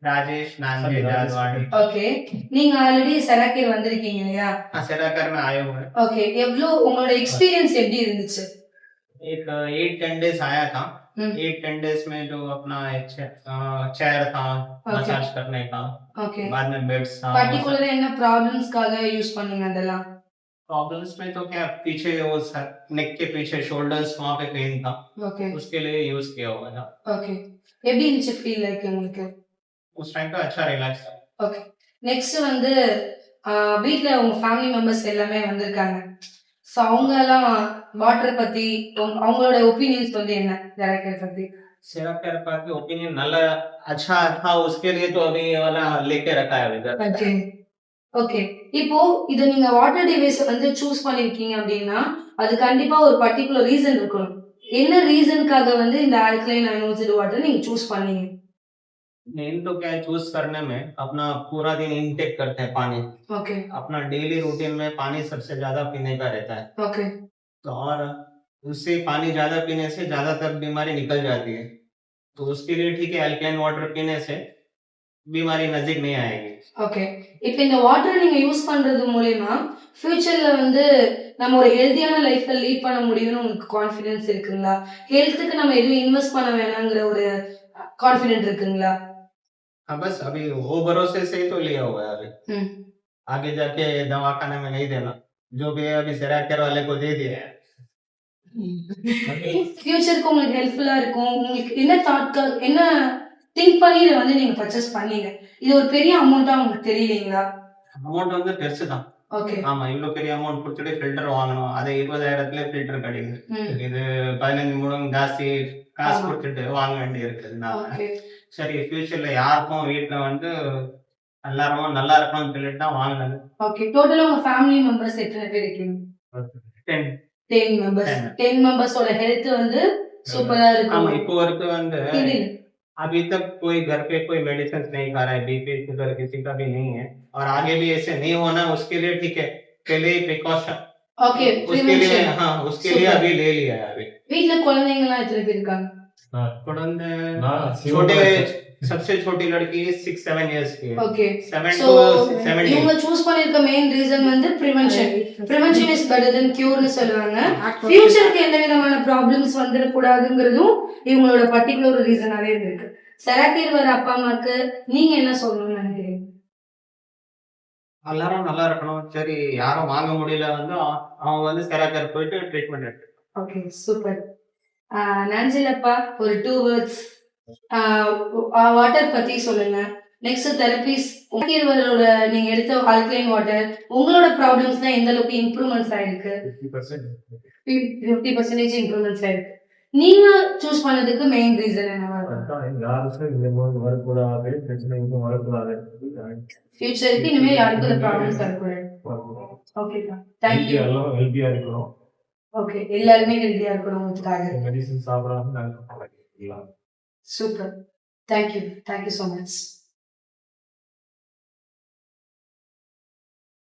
Rajesh नांजी जाजवाड़ी। Okay. நீங்க already செராக்கேர் வந்திருக்கீங்க இல்லையா? हाँ सेराकर में आए हुए हैं। ஓகே. உங்களோட எக்ஸ்பீரியன்ஸ் எப்படி இருந்துச்சு? एक 8-10 डेज आया था। हम्म। 8-10 डेज में जो अपना चेयर था मसाज करने का, ஓகே. बाद में बेड्स था। பர்టిక్యుலரா என்ன ப்ராப்ளம்ஸ்க்காக யூஸ் பண்ணீங்க அதெல்லாம்? प्रॉब्लम्स में तो क्या पीछे वो नेक के पीछे शोल्डर्स वहाँ पे पेन था, ஓகே. उसके लिए यूज किया हुआ था। ஓகே. எப்படி இருந்துச்சு ஃபீல் லைக் உங்களுக்கு? उस टाइम पे अच्छा रिलैक्स था। ஓகே. நெக்ஸ்ட் வந்து வீட்ல உங்க ஃபேமிலி மெம்பர்ஸ் எல்லாமே வந்திருக்காங்க. சோ அவங்க எல்லாம் வாட்டர் பத்தி அவங்களோட ஒபினியன்ஸ் வந்து என்ன செராக்கேர் பத்தி? सेराकर का ओपिनियन नल्ला अच्छा था, उसके लिए तो अभी ये वाला लेके रखा है इधर। ஓகே. ஓகே. இப்போ இத நீங்க வாட்டர் டிவைஸ் வந்து சூஸ் பண்ணிருக்கீங்க அப்படின்னா, அது கண்டிப்பா ஒரு பர்టిక్యులர் ரீசன் இருக்கணும். என்ன ரீசன்க்காக வந்து இந்த ஆல்கலைன் அயோனைஸ்டு வாட்டர் நீங்க சூஸ் பண்ணீங்க? मेन तो क्या है चूज करने में अपना पूरा दिन इनटेक करते हैं पानी। ओके। अपना डेली रूटीन में पानी सबसे ज्यादा पीने का रहता है। ओके। तो और उससे पानी ज्यादा पीने से ज्यादातर बीमारी निकल जाती है, तो उसके लिए ठीक है अल्कलाइन वाटर पीने से बीमारी नजदीक नहीं आएगी। ஓகே. இப்போ இந்த வாட்டர் நீங்க யூஸ் பண்றது மூலமா ஃபியூச்சர்ல வந்து நம்ம ஒரு ஹெல்தியான லைஃப்பை லீட் பண்ண முடியும்னு உங்களுக்கு கான்ஃபிடன்ஸ் இருக்குங்களா? ஹெல்த்துக்கு நம்ம எதுவும் இன்வெஸ்ட் பண்ண வேணாங்கிற ஒரு கான்ஃபிடென்ட் இருக்குங்களா? हाँ बस अभी वो भरोसे से ही तो लिया हुआ है अभी। आगे जाके दवाखाने में नहीं देना, जो भी है अभी सेराकेर वाले को दे दिया है। ஃபியூச்சருக்கு உங்களுக்கு ஹெல்ப்ஃபுல்லா இருக்கும். உங்களுக்கு என்ன தாட்கள் என்ன திங்க் பண்ணி இதை வந்து நீங்க பர்ச்சேஸ் பண்ணீங்க? இது ஒரு பெரிய அமௌண்ட்டா உங்களுக்கு தெரியலீங்களா? அமௌண்ட் வந்து பெருசு தான். ஓகே. ஆமா இவ்வளவு பெரிய அமௌண்ட் கொடுத்துட்டு ஃபில்டர் வாங்கணும், அது 20,000 ஃபில்டர் கிடைக்குது. இது 15 மடங்கு ஜாஸ்தி காசு கொடுத்துட்டு வாங்க வேண்டி இருக்குதுனால சரி ஃபியூச்சர்ல யாருக்கும் வீட்டுல வந்து எல்லாரும் நல்லா இருக்கணும்னு சொல்லிட்டு தான் வாங்கினது. ஓகே. டோட்டலா உங்க ஃபேமிலி மெம்பர்ஸ் எத்தனை பேர் இருக்கீங்க? 10 மெம்பர்ஸ். 10 மெம்பர்ஸோட ஹெல்த் வந்து சூப்பரா இருக்கும். ஆமா இப்போ வரைக்கும் வந்து अभी तक कोई घर पे कोई मेडिसिन नहीं खा रहा है, बीपी शुगर किसी का भी नहीं है और आगे भी ऐसे नहीं होना उसके लिए ठीक है पहले ही प्रिकॉशन। ओके। उसके लिए हाँ उसके लिए अभी ले लिया है। अभी வீட்ல குழந்தைங்க எல்லாம் எத்தனை பேர் இருக்காங்க? छोटे सबसे छोटी लड़की 6-7 इयर्स की है। ओके। 7 So, to 17 இவங்க சூஸ் பண்ணிருக்க மெயின் ரீசன் வந்து பிரிவென்ஷன் இஸ் பெட்டர் தென் கியூர்னு சொல்லுவாங்க. ஃபியூச்சருக்கு எந்த விதமான ப்ராப்ளம்ஸ் வந்துட கூடாதுங்கிறதும் இவங்களோட பர்టిక్యులர் ரீசனாவே இருக்கு. செராக்கேர் வர அப்பா அம்மாக்கு நீங்க என்ன சொல்லணும்னு நினைக்கிறீங்க? எல்லாரும் நல்லா இருக்கணும். சரி யாரும் வாங்க முடியல வந்து அவங்க வந்து செராக்கேர் போயிட்டு ட்ரீட்மெண்ட் எடுத்து. Okay super. நான்ஜிலப்பா ஒரு 2 வேர்ட்ஸ் வாட்டர் பத்தி சொல்லுங்க. நெக்ஸ்ட் தெரபிஸ் செராக்கேரோட நீங்க எடுத்த ஆல்கலைன் வாட்டர் உங்களோட ப்ராப்ளம்ஸ்லாம் எந்த அளவுக்கு இம்ப்ரூவ்மெண்ட்ஸ் ஆயிருக்கு? 50% இம்ப்ரூவ்மெண்ட்ஸ் ஆயிருக்கு. நீங்க சூஸ் பண்ணதுக்கு மெயின் ரீசன் என்னவா இருக்கு? யாருக்கும் இந்த மாதிரி வரக்கூடாது, பிரச்சனை இன்னும் வரக்கூடாது. ஃபியூச்சருக்கு இனிமே யாருக்கும் இந்த ப்ராப்ளம்ஸ் வரக்கூடாது. ஓகேக்கா. Thank you. எல்லாம் ஹெல்த்தியா இருக்கணும். ஓகே. எல்லாருமே ஹெல்த்தியா இருக்கணும்ன்றதுக்காக மெடிசன் சாப்பிடாம நாங்க super. Thank you. Thank you so much.